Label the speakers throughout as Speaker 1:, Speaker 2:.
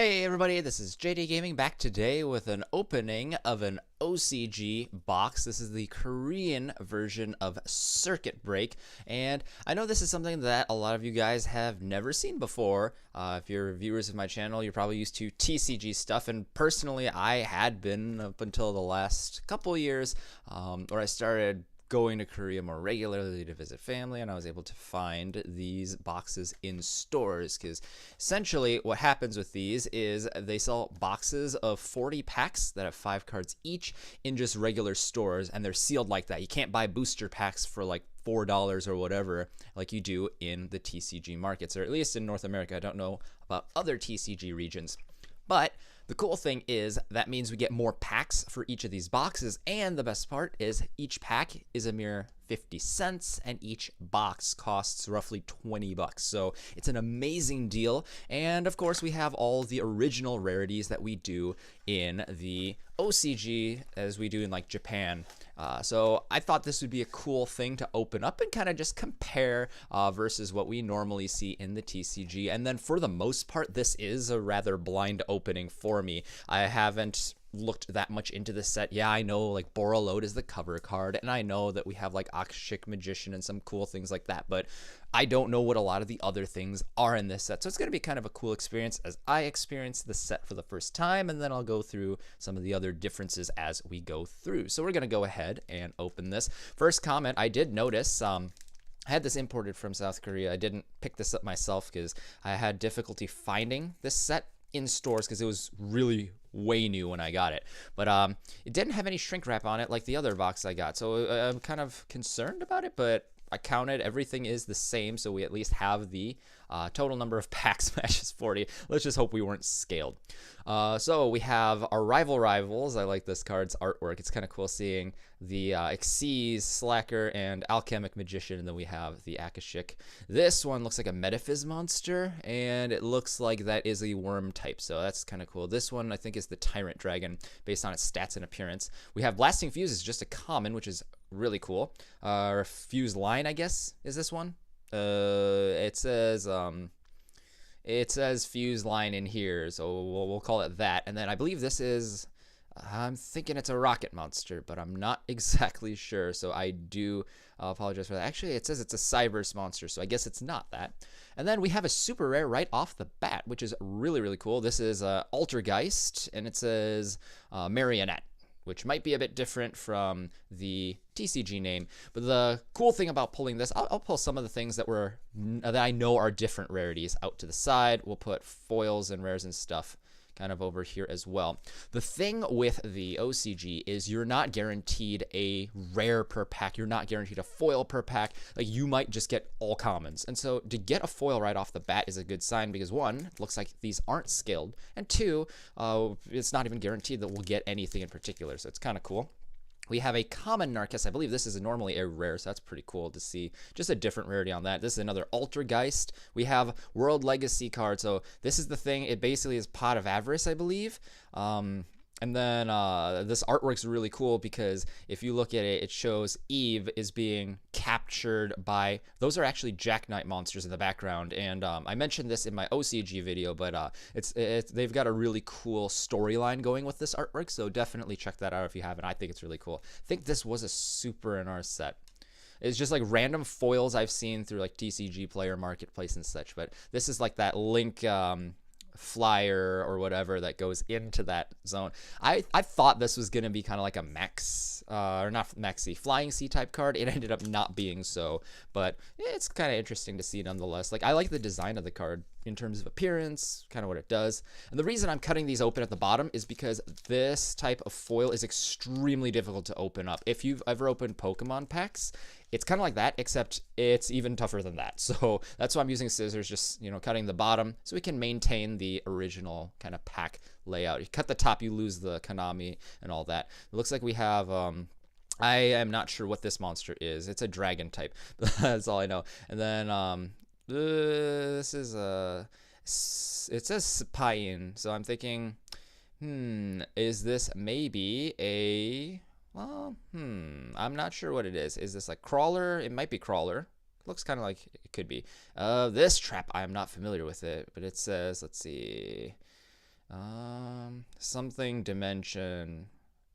Speaker 1: Hey everybody, this is JDGaming back today with an opening of an OCG box. This is the Korean version of Circuit Break, and I know this is something that a lot of you guys have never seen before. If you're viewers of my channel, you're probably used to TCG stuff, and personally I had been up until the last couple years where I started going to Korea more regularly to visit family, and I was able to find these boxes in stores, because essentially what happens with these is they sell boxes of 40 packs that have 5 cards each in just regular stores, and they're sealed like that. You can't buy booster packs for like $4 or whatever like you do in the TCG markets, or at least in North America. I don't know about other TCG regions. But the cool thing is that means we get more packs for each of these boxes, and the best part is each pack is a mere 50 cents and each box costs roughly 20 bucks. So it's an amazing deal, and of course we have all the original rarities that we do in the OCG as we do in like Japan. So I thought this would be a cool thing to open up and kind of just compare versus what we normally see in the TCG. And then for the most part, this is a rather blind opening for me. I haven't looked that much into the set. Yeah, I know like Borreload is the cover card, and I know that we have like Akashic Magician and some cool things like that, but I don't know what a lot of the other things are in this set. So it's going to be kind of a cool experience as I experience the set for the first time, and then I'll go through some of the other differences as we go through. So we're going to go ahead and open this. First comment, I did notice I had this imported from South Korea. I didn't pick this up myself because I had difficulty finding this set in stores because it was really way new when I got it. But it didn't have any shrink wrap on it like the other box I got. So I'm kind of concerned about it, but I counted, everything is the same, so we at least have the total number of packs matches 40. Let's just hope we weren't scaled. So we have our rivals. I like this card's artwork. It's kind of cool seeing the Xyz, Slacker, and Alchemic Magician, and then we have the Akashic. This one looks like a Metaphys monster, and it looks like that is a worm type, so that's kind of cool. This one I think is the Tyrant Dragon based on its stats and appearance. We have Blasting Fuse is just a common, which is really cool. Fuse Line, I guess, is this one. It says Fuse Line in here, so we'll call it that. And then I believe this is, I'm thinking it's a rocket monster, but I'm not exactly sure, so I do apologize for that. Actually, it says it's a Cyberse monster, so I guess it's not that. And then we have a super rare right off the bat, which is really, really cool. This is Altergeist, and it says Marionette, which might be a bit different from the TCG name. But the cool thing about pulling this, I'll pull some of the things that I know are different rarities out to the side. We'll put foils and rares and stuff kind of over here as well. The thing with the OCG is you're not guaranteed a rare per pack. You're not guaranteed a foil per pack. Like, you might just get all commons. And so to get a foil right off the bat is a good sign, because one, it looks like these aren't scaled, and two, it's not even guaranteed that we'll get anything in particular. So it's kind of cool. We have a common Narcus. I believe this is normally a rare, so that's pretty cool to see. Just a different rarity on that. This is another Altergeist. We have World Legacy card. So this is the thing. It basically is Pot of Avarice, I believe. And then this artwork's really cool because if you look at it, it shows Eve is being captured by, those are actually Jack Knight monsters in the background. And I mentioned this in my OCG video, but they've got a really cool storyline going with this artwork. So definitely check that out if you haven't. I think it's really cool. I think this was a super in our set. It's just like random foils I've seen through like TCG Player Marketplace and such. But this is like that Link flyer or whatever that goes into that zone. I thought this was going to be kind of like a Max, or not Maxi, Flying Sea type card. It ended up not being so, but it's kind of interesting to see nonetheless. Like, I like the design of the card in terms of appearance, kind of what it does. And the reason I'm cutting these open at the bottom is because this type of foil is extremely difficult to open up. If you've ever opened Pokemon packs, it's kind of like that, except it's even tougher than that. So that's why I'm using scissors, just, you know, cutting the bottom so we can maintain the original kind of pack layout. You cut the top, you lose the Konami and all that. It looks like we have, I am not sure what this monster is. It's a dragon type. That's all I know. And then this is it says Spine, so I'm thinking, is this maybe a, well, I'm not sure what it is. Is this like Crawler? It might be Crawler. Looks kind of like it could be. This trap, I am not familiar with it, but it says, let's see, Something dimension.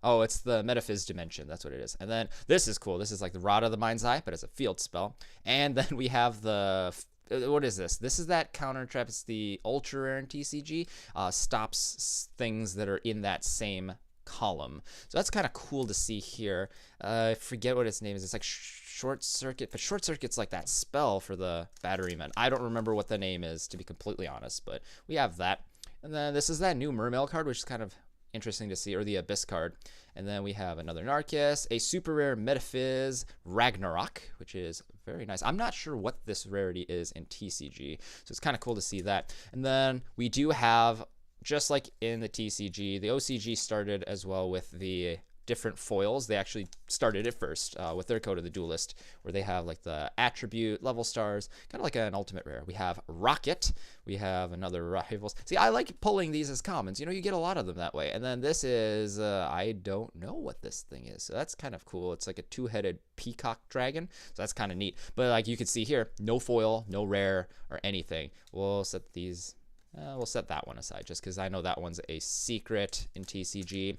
Speaker 1: Oh, it's the Metaphys dimension. That's what it is. And then this is cool. This is like the Rod of the Mind's Eye, but it's a field spell. And then we have the what is this? This is that counter trap. It's the ultra rare in TCG. Stops things that are in that same column. So that's kind of cool to see here. I forget what its name is. It's like short circuit, but short circuit's like that spell for the batteryman. I don't remember what the name is, to be completely honest, but we have that. And then this is that new Mermail card, which is kind of interesting to see, or the Abyss card. And then we have another Narcus, a super rare Metaphys Ragnarok, which is very nice. I'm not sure what this rarity is in TCG, so it's kind of cool to see that. And then we do have, just like in the TCG, the OCG started as well with the different foils. They actually started it first with their Code of the Duelist, where they have like the attribute level stars, kind of like an ultimate rare. We have Rocket, we have another Rivals. See, I like pulling these as commons. You know, you get a lot of them that way. And then this is, I don't know what this thing is, so that's kind of cool. It's like a two-headed peacock dragon, so that's kind of neat. But like you can see here, no foil, no rare, or anything. We'll set these, we'll set that one aside, just because I know that one's a secret in TCG.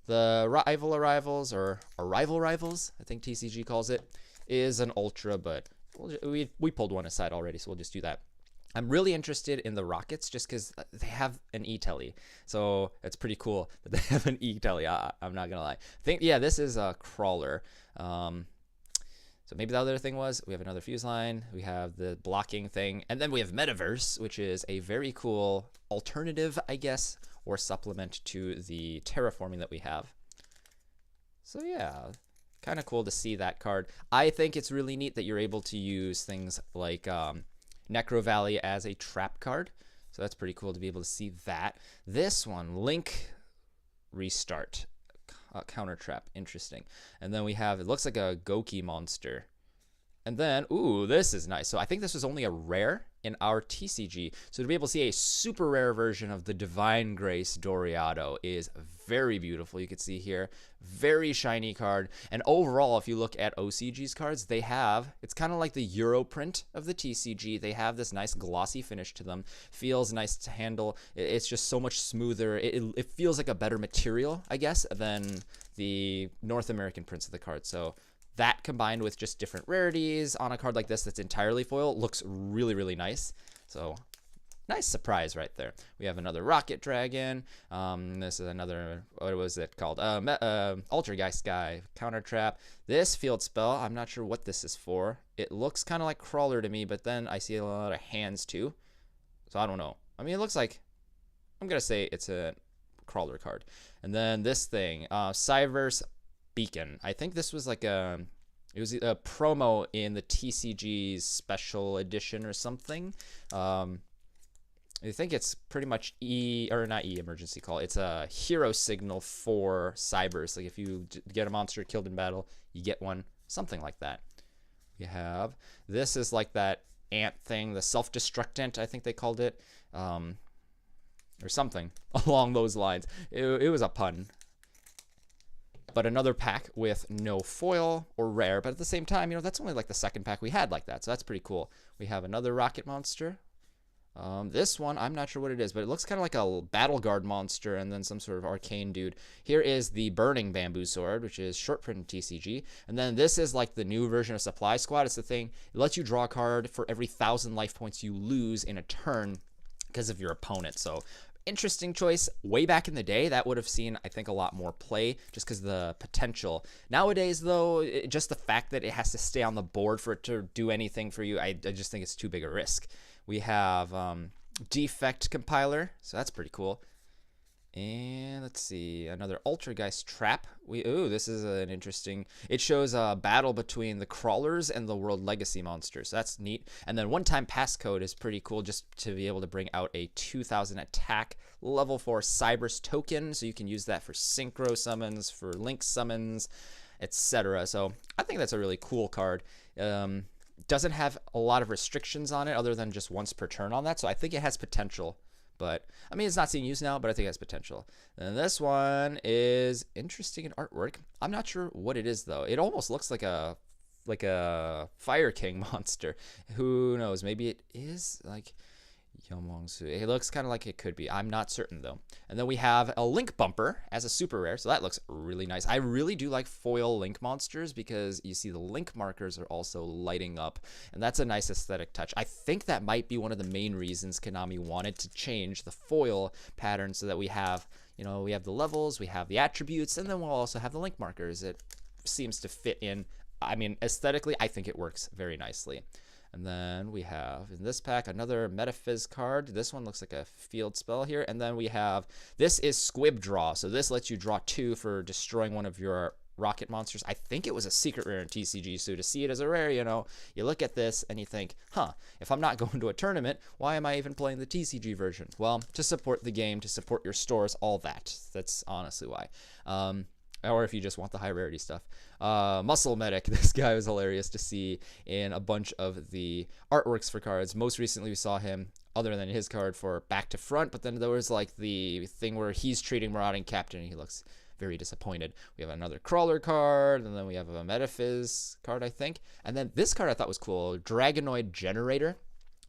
Speaker 1: The Rival Arrivals, or Arrival Rivals, I think TCG calls it, is an ultra, but we pulled one aside already, so we'll just do that. I'm really interested in the Rockets just because they have an E-Telly, so it's pretty cool that they have an E-Telly. I'm not gonna lie. Yeah, this is a crawler. So maybe the other thing was we have another fuse line, we have the blocking thing, and then we have Metaverse, which is a very cool alternative, I guess, or supplement to the terraforming that we have. So yeah, kind of cool to see that card. I think it's really neat that you're able to use things like Necro Valley as a trap card. So that's pretty cool to be able to see that. This one, Link Restart, counter trap, interesting. And then we have, it looks like a Goki monster. And then, ooh, this is nice. So I think this was only a rare in our TCG. So to be able to see a super rare version of the Divine Grace Doriado is very beautiful. You can see here, very shiny card. And overall, if you look at OCG's cards, they have, it's kind of like the Euro print of the TCG. They have this nice glossy finish to them. Feels nice to handle. It's just so much smoother. It feels like a better material, I guess, than the North American prints of the card. So that combined with just different rarities on a card like this that's entirely foil looks really, really nice. So nice surprise right there. We have another Rocket Dragon. This is another, what was it called? Altergeist guy, counter trap. This field spell, I'm not sure what this is for. It looks kind of like Crawler to me, but then I see a lot of hands too. So I don't know. I mean, it looks like, I'm going to say it's a Crawler card. And then this thing, Cyverse Beacon. I think this was like it was a promo in the TCG's special edition or something. I think it's pretty much not emergency call. It's a hero signal for Cybers. Like if you get a monster killed in battle, you get one, something like that. We have, this is like that ant thing, the self-destructant, I think they called it, or something along those lines. It was a pun. But another pack with no foil or rare, but at the same time, you know, that's only like the second pack we had like that, so that's pretty cool. We have another Rocket monster. This one, I'm not sure what it is, but it looks kind of like a Battle Guard monster and then some sort of arcane dude. Here is the Burning Bamboo Sword, which is short print TCG. And then this is like the new version of Supply Squad. It's the thing, it lets you draw a card for every 1,000 life points you lose in a turn because of your opponent. So interesting choice. Way back in the day, that would have seen, I think, a lot more play just because the potential. Nowadays, though, just the fact that it has to stay on the board for it to do anything for you, I just think it's too big a risk. We have Defect Compiler, so that's pretty cool. And let's see, another Altergeist Trap. Ooh, this is an interesting, it shows a battle between the Crawlers and the World Legacy monsters. So that's neat. And then one-time passcode is pretty cool just to be able to bring out a 2,000 attack level 4 Cybers token. So you can use that for synchro summons, for link summons, etc. So I think that's a really cool card. Doesn't have a lot of restrictions on it other than just once per turn on that. So I think it has potential. But, I mean, it's not seeing use now, but I think it has potential. And this one is interesting in artwork. I'm not sure what it is, though. It almost looks like a Fire King monster. Who knows? Maybe it is, like, Yomongsu. It looks kind of like it could be. I'm not certain though. And then we have a Link bumper as a super rare, so that looks really nice. I really do like foil Link monsters because you see the Link markers are also lighting up, and that's a nice aesthetic touch. I think that might be one of the main reasons Konami wanted to change the foil pattern so that we have, we have the levels, we have the attributes, and then we'll also have the Link markers. It seems to fit in. I mean, aesthetically, I think it works very nicely. And then we have in this pack another Metaphys card. This one looks like a field spell here. And then we have, this is Squib Draw. So this lets you draw 2 for destroying one of your rocket monsters. I think it was a secret rare in TCG. So to see it as a rare, you look at this and you think, if I'm not going to a tournament, why am I even playing the TCG version? Well, to support the game, to support your stores, all that. That's honestly why. Or if you just want the high rarity stuff. Muscle Medic, this guy was hilarious to see in a bunch of the artworks for cards. Most recently we saw him, other than his card, for Back to Front, but then there was like the thing where he's treating Marauding Captain and he looks very disappointed. We have another Crawler card, and then we have a Metaphys card, I think. And then this card I thought was cool, Dragonoid Generator.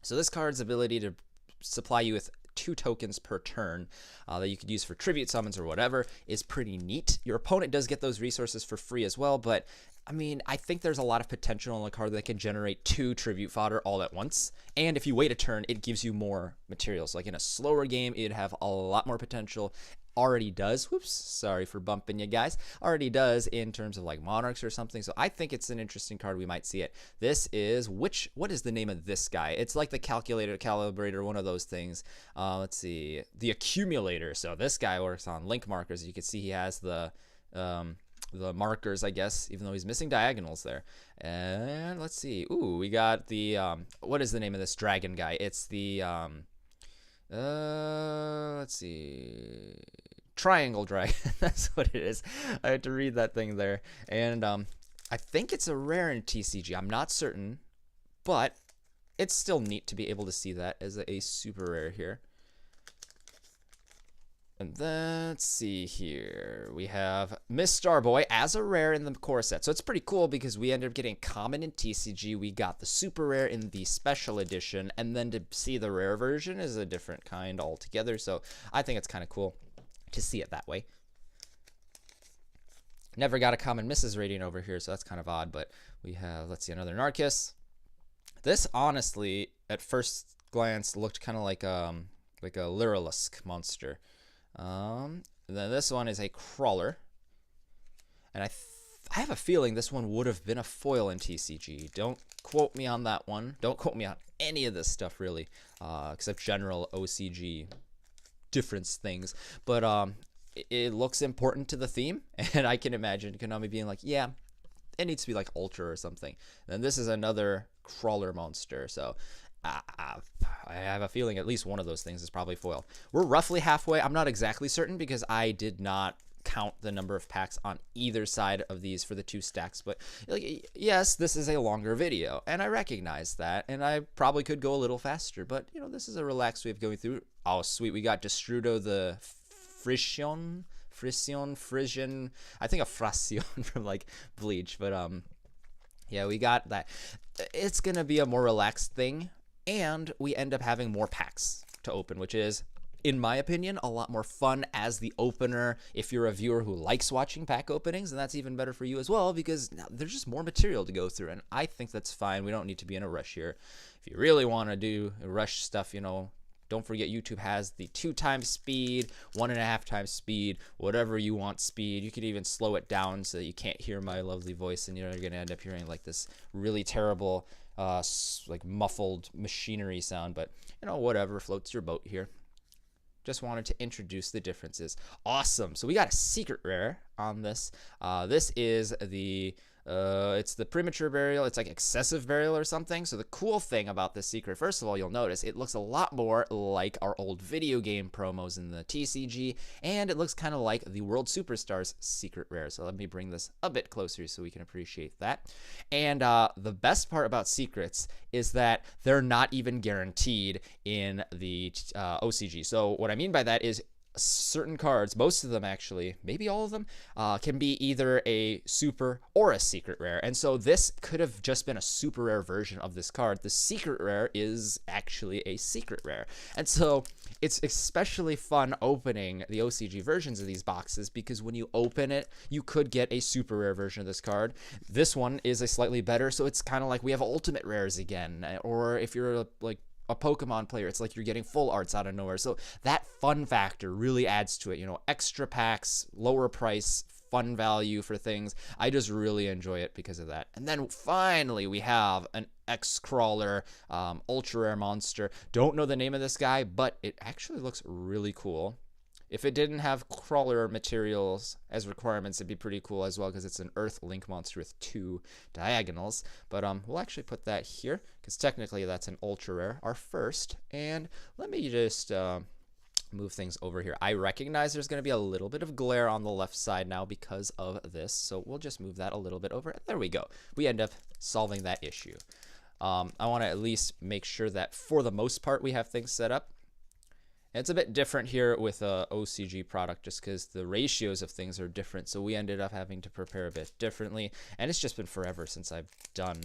Speaker 1: So this card's ability to supply you with 2 tokens per turn that you could use for tribute summons or whatever is pretty neat. Your opponent does get those resources for free as well, but I mean, I think there's a lot of potential in a card that can generate 2 tribute fodder all at once. And if you wait a turn, it gives you more materials. Like in a slower game, it'd have a lot more potential. Already does. Whoops, sorry for bumping you guys. Already does in terms of like Monarchs or something. So I think it's an interesting card. We might see it. This is what is the name of this guy? It's like the calibrator, one of those things. Let's see, the accumulator. So this guy works on Link markers. You can see he has the markers, I guess, even though he's missing diagonals there. And let's see. Ooh, we got the what is the name of this dragon guy? It's the let's see, Triangle Dragon. That's what it is. I had to read that thing there. And I think it's a rare in TCG. I'm not certain, but it's still neat to be able to see that as a super rare here. And then, let's see here. We have Miss Starboy as a rare in the core set. So it's pretty cool because we ended up getting common in TCG. We got the super rare in the special edition. And then to see the rare version is a different kind altogether. So I think it's kind of cool to see it that way. Never got a common Mrs. rating over here, so that's kind of odd. But we have, let's see, another Narcus. This, honestly, at first glance, looked kind of like a Lyrilisk monster. And then this one is a Crawler, and I have a feeling this one would have been a foil in TCG. Don't quote me on that one. Don't quote me on any of this stuff, really, except general OCG difference things. But it looks important to the theme, and I can imagine Konami being like, yeah, it needs to be like Ultra or something. Then this is another Crawler monster, so I have a feeling at least one of those things is probably foil. We're roughly halfway. I'm not exactly certain because I did not count the number of packs on either side of these for the 2 stacks. But like, yes, this is a longer video, and I recognize that, and I probably could go a little faster. But this is a relaxed way of going through. Oh, sweet! We got Destrudo the Frisian. I think a Frasion from like Bleach, but yeah, we got that. It's gonna be a more relaxed thing. And we end up having more packs to open, which is, in my opinion, a lot more fun as the opener. If you're a viewer who likes watching pack openings, and that's even better for you as well, because now there's just more material to go through, and I think that's fine. We don't need to be in a rush here. If you really want to do rush stuff, don't forget YouTube has the 2x speed, 1.5x speed, whatever you want speed. You could even slow it down so that you can't hear my lovely voice, and you're going to end up hearing like this really terrible like muffled machinery sound, but whatever floats your boat here. Just wanted to introduce the differences. Awesome. So we got a secret rare on this. This is the it's the premature burial. It's like excessive burial or something. So the cool thing about this secret, first of all, you'll notice it looks a lot more like our old video game promos in the TCG, and it looks kind of like the World Superstars secret rare. So let me bring this a bit closer so we can appreciate that. And the best part about secrets is that they're not even guaranteed in the OCG. So what I mean by that is, certain cards, most of them actually, maybe all of them, can be either a super or a secret rare. And so this could have just been a super rare version of this card. The secret rare is actually a secret rare. And so it's especially fun opening the OCG versions of these boxes, because when you open it, you could get a super rare version of this card. This one is a slightly better, so it's kind of like we have ultimate rares again. Or if you're like a Pokemon player, it's like you're getting full arts out of nowhere. So that fun factor really adds to it. You know, extra packs, lower price, fun value for things. I just really enjoy it because of that. And then finally we have an X-Crawler ultra rare monster. Don't know the name of this guy, but it actually looks really cool. If it didn't have crawler materials as requirements, it'd be pretty cool as well, because it's an Earth Link monster with 2 diagonals. But we'll actually put that here, because technically that's an ultra rare, our first. And let me just move things over here. I recognize there's going to be a little bit of glare on the left side now because of this, so we'll just move that a little bit over. There we go. We end up solving that issue. I want to at least make sure that for the most part we have things set up. It's a bit different here with a OCG product, just because the ratios of things are different, so we ended up having to prepare a bit differently, and it's just been forever since I've done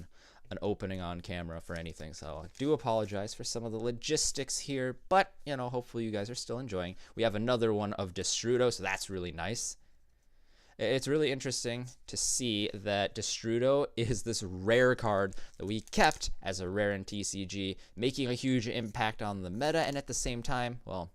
Speaker 1: an opening on camera for anything, so I do apologize for some of the logistics here, but, you know, hopefully you guys are still enjoying. We have another one of Destrudo, so that's really nice. It's really interesting to see that Destrudo is this rare card that we kept as a rare in TCG, making a huge impact on the meta, and at the same time, well,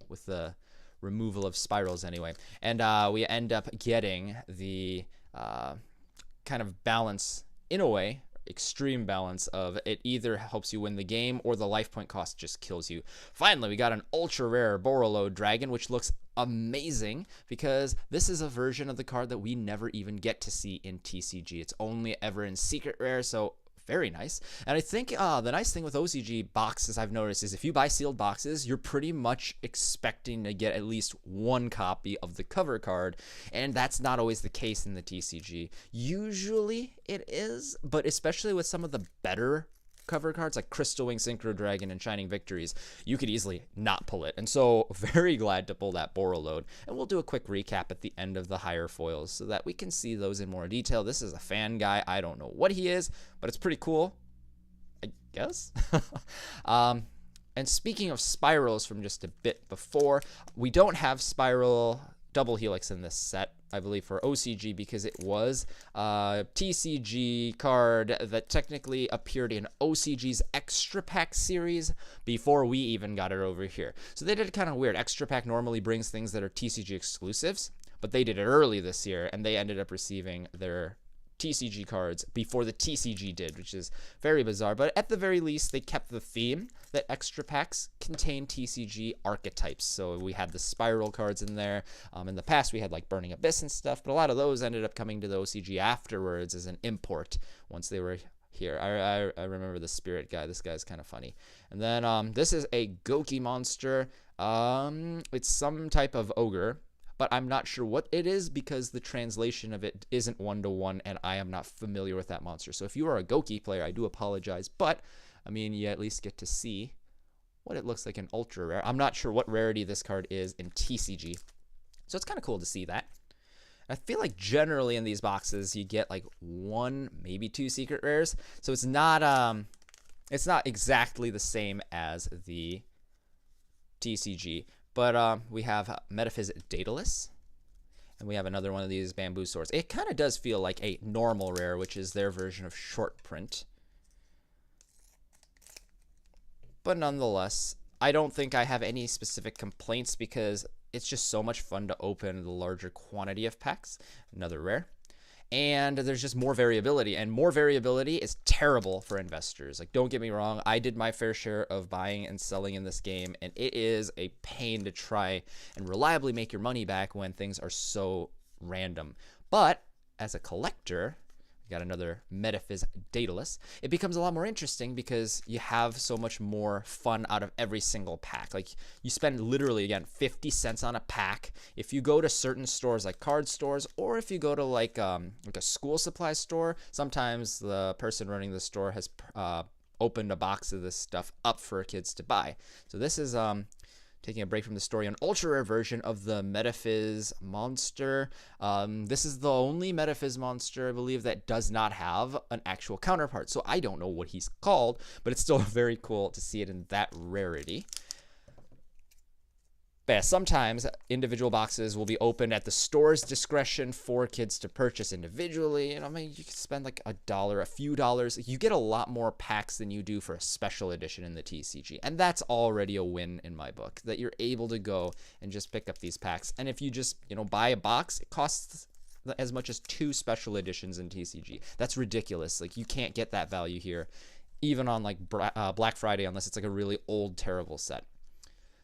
Speaker 1: with the removal of spirals anyway. And we end up getting the kind of balance, in a way, extreme balance of it either helps you win the game or the life point cost just kills you. Finally, we got an ultra rare Borolo Dragon, which looks amazing, because this is a version of the card that we never even get to see in TCG. It's only ever in secret rare, so very nice. And I think the nice thing with OCG boxes I've noticed is if you buy sealed boxes, you're pretty much expecting to get at least one copy of the cover card, and that's not always the case in the TCG. Usually it is, but especially with some of the better cover cards like Crystal Wing Synchro Dragon and Shining Victories, you could easily not pull it. And so very glad to pull that Borreload. And we'll do a quick recap at the end of the higher foils so that we can see those in more detail. This is a fan guy. I don't know what he is, but it's pretty cool, I guess. And speaking of spirals from just a bit before, we don't have spiral double helix in this set, I believe, for OCG, because it was a TCG card that technically appeared in OCG's Extra Pack series before we even got it over here. So they did it kind of weird. Extra Pack normally brings things that are TCG exclusives, but they did it early this year, and they ended up receiving their TCG cards before the TCG did, which is very bizarre. But at the very least, they kept the theme that extra packs contain TCG archetypes. So we had the spiral cards in there. In the past, we had like Burning Abyss and stuff, but a lot of those ended up coming to the OCG afterwards as an import once they were here. I remember the spirit guy. This guy's kind of funny. And then this is a Goki monster. It's some type of ogre, but I'm not sure what it is because the translation of it isn't one-to-one, and I am not familiar with that monster. So if you are a Goki player, I do apologize, but, I mean, you at least get to see what it looks like in Ultra Rare. I'm not sure what rarity this card is in TCG, so it's kind of cool to see that. I feel like generally in these boxes, you get like 1, maybe 2 secret rares, so it's not exactly the same as the TCG. But we have Metaphysic Daedalus, and we have another one of these bamboo swords. It kind of does feel like a normal rare, which is their version of short print. But nonetheless, I don't think I have any specific complaints because it's just so much fun to open the larger quantity of packs. Another rare. And there's just more variability, and more variability is terrible for investors. Like, don't get me wrong, I did my fair share of buying and selling in this game, and it is a pain to try and reliably make your money back when things are so random. But as a collector, we got another Metaphysic Daedalus. It becomes a lot more interesting because you have so much more fun out of every single pack. Like, you spend literally, again, 50 cents on a pack. If you go to certain stores like card stores, or if you go to like a school supply store, sometimes the person running the store has opened a box of this stuff up for kids to buy. So this is taking a break from the story, an ultra rare version of the Metaphys monster. This is the only Metaphys monster, I believe, that does not have an actual counterpart. So I don't know what he's called, but it's still very cool to see it in that rarity. But yeah, sometimes individual boxes will be opened at the store's discretion for kids to purchase individually. And I mean, you can spend like $1, a few dollars. You get a lot more packs than you do for a special edition in the TCG. And that's already a win in my book, that you're able to go and just pick up these packs. And if you just, buy a box, it costs as much as 2 special editions in TCG. That's ridiculous. Like, you can't get that value here, even on like Black Friday, unless it's like a really old, terrible set.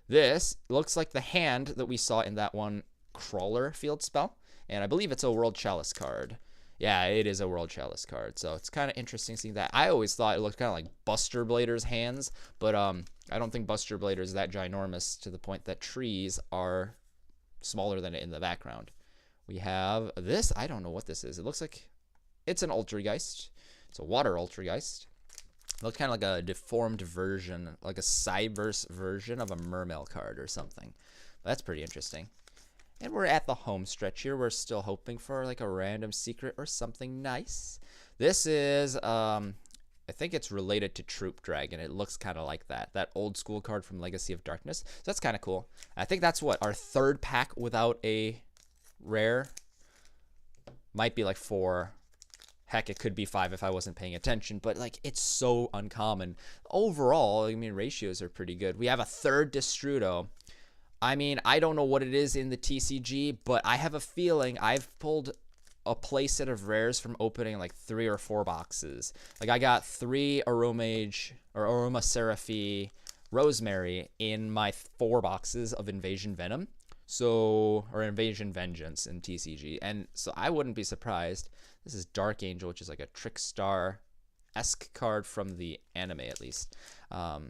Speaker 1: This looks like the hand that we saw in that one Crawler field spell, and I believe it's a World Chalice card. Yeah, it is a World Chalice card, so it's kind of interesting seeing that. I always thought it looked kind of like Buster Blader's hands, but I don't think Buster Blader is that ginormous to the point that trees are smaller than it in the background. We have this. I don't know what this is. It looks like it's an Altergeist. It's a Water Altergeist. It looks kind of like a deformed version, like a Cyberse version of a Mermail card or something. That's pretty interesting. And we're at the home stretch here. We're still hoping for like a random secret or something nice. This is, I think it's related to Troop Dragon. It looks kind of like that old school card from Legacy of Darkness. So that's kind of cool. I think that's what, our 3rd pack without a rare. Might be like 4. Heck, it could be 5 if I wasn't paying attention, but like, it's so uncommon. Overall, I mean, ratios are pretty good. We have a 3rd Destrudo. I mean, I don't know what it is in the TCG, but I have a feeling I've pulled a playset of rares from opening like 3 or 4 boxes. Like, I got 3 Aromage or Aromaseraphy Rosemary in my 4 boxes of Invasion Venom. So, or Invasion Vengeance in TCG. And so I wouldn't be surprised. This is Dark Angel, which is like a Trickstar-esque card from the anime, at least. So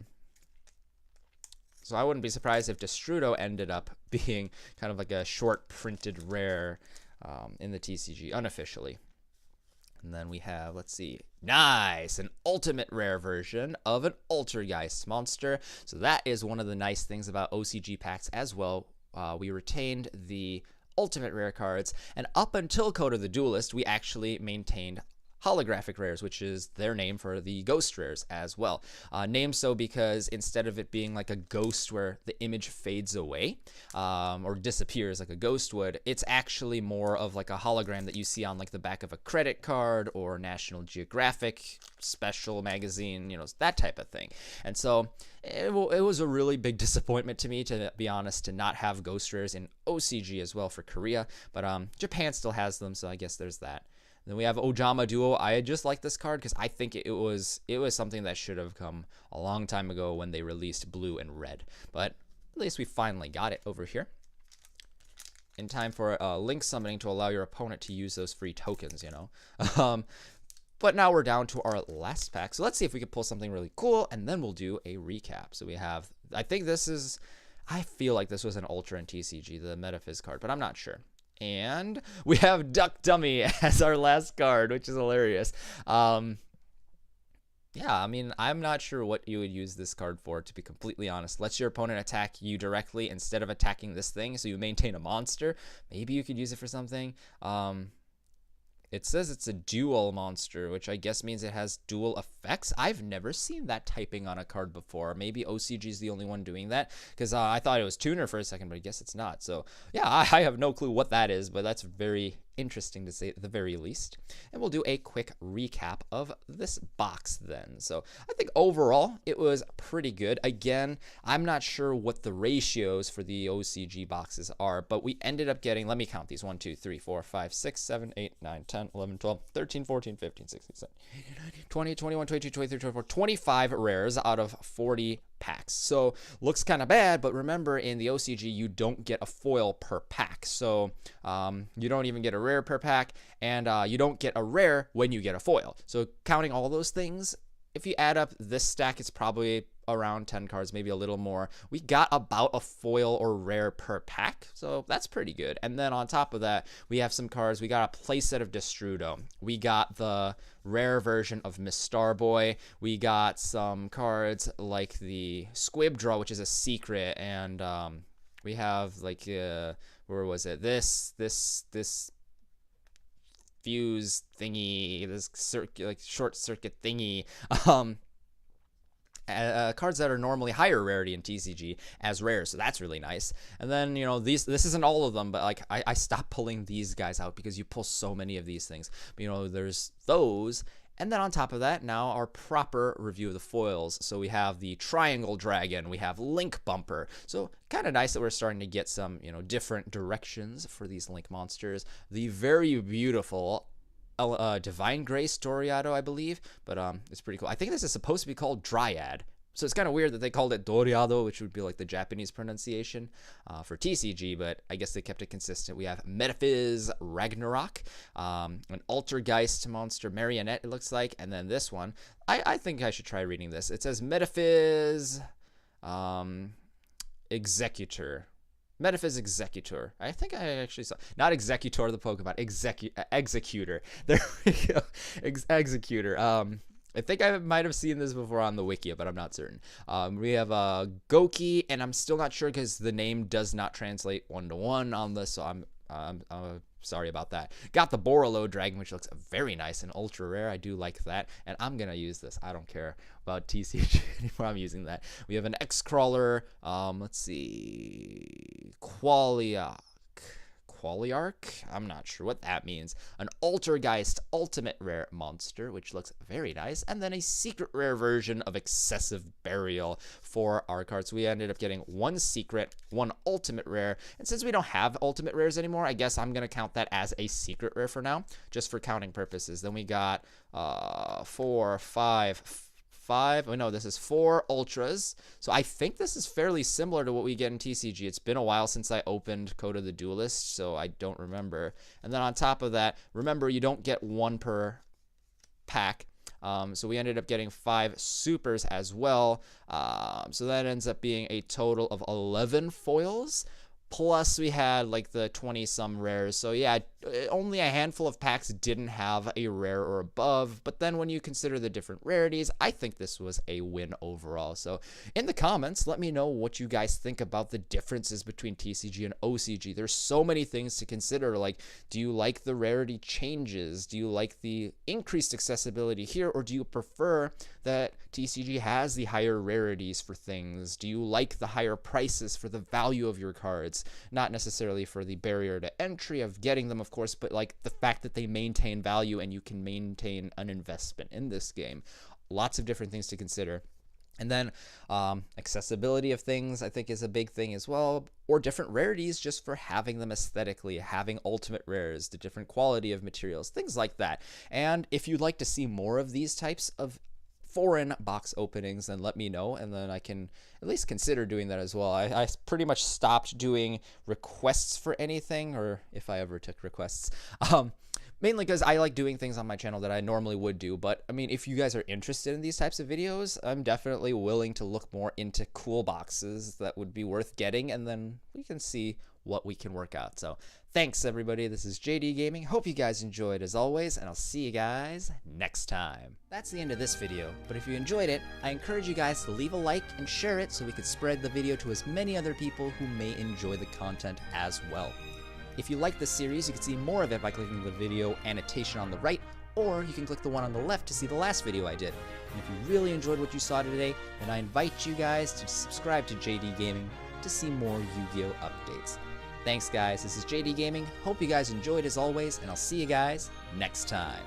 Speaker 1: I wouldn't be surprised if Destrudo ended up being kind of like a short printed rare in the TCG, unofficially. And then we have, let's see, nice, an ultimate rare version of an Altergeist monster. So that is one of the nice things about OCG packs as well. We retained the ultimate rare cards, and up until Code of the Duelist, we actually maintained holographic rares, which is their name for the ghost rares as well. Named so because instead of it being like a ghost where the image fades away or disappears like a ghost would, it's actually more of like a hologram that you see on like the back of a credit card or National Geographic special magazine, that type of thing. And so it was a really big disappointment to me, to be honest, to not have ghost rares in OCG as well for Korea, but Japan still has them, so I guess there's that. Then we have Ojama Duo. I just like this card because I think it was something that should have come a long time ago when they released blue and red. But at least we finally got it over here. In time for link summoning to allow your opponent to use those free tokens, But now we're down to our last pack. So let's see if we can pull something really cool, and then we'll do a recap. So we have, I feel like this was an Ultra in TCG, the Metaphys card, but I'm not sure. And we have Duck Dummy as our last card, which is hilarious. Yeah, I mean, I'm not sure what you would use this card for, to be completely honest. Lets your opponent attack you directly instead of attacking this thing, so you maintain a monster. Maybe you could use it for something. It says it's a dual monster, which I guess means it has dual effects. I've never seen that typing on a card before. Maybe OCG is the only one doing that, because I thought it was Tuner for a second, but I guess it's not. So yeah, I have no clue what that is, but that's very interesting to say at the very least. And we'll do a quick recap of this box then. So I think overall it was pretty good. Again, I'm not sure what the ratios for the OCG boxes are, but we ended up getting, let me count these, 1, 2, 3, 4, 5, 6, 7, 8, 9, 10, 11, 12, 13, 14, 15, 16, 17, 18, 19, 20, 21, 22, 23, 24, 25 rares out of 40 packs. So looks kind of bad, but remember in the OCG you don't get a foil per pack. So you don't even get a rare per pack, and you don't get a rare when you get a foil. So counting all those things, if you add up this stack, it's probably around 10 cards, maybe a little more. We got about a foil or rare per pack, so that's pretty good. And then on top of that, we have some cards. We got a playset of Destrudo. We got the rare version of Miss Starboy. We got some cards like the Squibdraw, which is a secret, and we have like where was it? This fuse thingy, this like short circuit thingy. Cards that are normally higher rarity in TCG as rare, so that's really nice. And then, you know, this isn't all of them, but like I stopped pulling these guys out because you pull so many of these things. But, you know, there's those. And then on top of that, now our proper review of the foils. So we have the Triangle Dragon, we have Link Bumper. So kind of nice that we're starting to get some, you know, different directions for these Link monsters. The very beautiful Divine Grace Doriado, I believe, but it's pretty cool. I think this is supposed to be called Dryad. So it's kind of weird that they called it Doriado, which would be like the Japanese pronunciation for TCG, but I guess they kept it consistent. We have Metaphys Ragnarok, an Altergeist monster marionette, it looks like, and then this one. I think I should try reading this. It says Metaphys Executor. Metaphys Executor. I think I actually saw, not Executor the Pokemon, Executor. There we go. Executor. I think I might have seen this before on the wiki, but I'm not certain. We have Goki, and I'm still not sure because the name does not translate one-to-one on this, so I'm sorry about that. Got the Borolo Dragon, which looks very nice and ultra rare. I do like that, and I'm gonna use this. I don't care about TCG anymore. I'm using that. We have an X-Crawler. Let's see, Qualiarch? I'm not sure what that means. An Altergeist Ultimate Rare monster, which looks very nice. And then a secret rare version of Excessive Burial for our cards. We ended up getting one secret, one ultimate rare. And since we don't have ultimate rares anymore, I guess I'm going to count that as a secret rare for now, just for counting purposes. Then we got 4, 5, oh no, this is 4 ultras. So I think this is fairly similar to what we get in TCG. It's been a while since I opened Code of the Duelist, so I don't remember. And then on top of that, remember, you don't get one per pack. So we ended up getting 5 supers as well. So that ends up being a total of 11 foils. Plus, we had like the 20-some rares. So yeah, only a handful of packs didn't have a rare or above. But then when you consider the different rarities, I think this was a win overall. So in the comments, let me know what you guys think about the differences between TCG and OCG. There's so many things to consider. Like, do you like the rarity changes? Do you like the increased accessibility here? Or do you prefer that TCG has the higher rarities for things? Do you like the higher prices for the value of your cards? Not necessarily for the barrier to entry of getting them, of course, but like the fact that they maintain value and you can maintain an investment in this game. Lots of different things to consider. And then accessibility of things, I think, is a big thing as well, or different rarities just for having them aesthetically, having ultimate rares, the different quality of materials, things like that. And if you'd like to see more of these types of foreign box openings, then let me know, and then I can at least consider doing that as well. I pretty much stopped doing requests for anything, or if I ever took requests, mainly because I like doing things on my channel that I normally would do. But I mean, if you guys are interested in these types of videos, I'm definitely willing to look more into cool boxes that would be worth getting, and then we can see what we can work out. So thanks everybody, this is JDGaming. Hope you guys enjoyed as always, and I'll see you guys next time. That's the end of this video, but if you enjoyed it, I encourage you guys to leave a like and share it so we could spread the video to as many other people who may enjoy the content as well. If you like this series, you can see more of it by clicking the video annotation on the right, or you can click the one on the left to see the last video I did. And if you really enjoyed what you saw today, then I invite you guys to subscribe to JDGaming to see more Yu-Gi-Oh updates. Thanks guys, this is JDGaming. Hope you guys enjoyed as always, and I'll see you guys next time.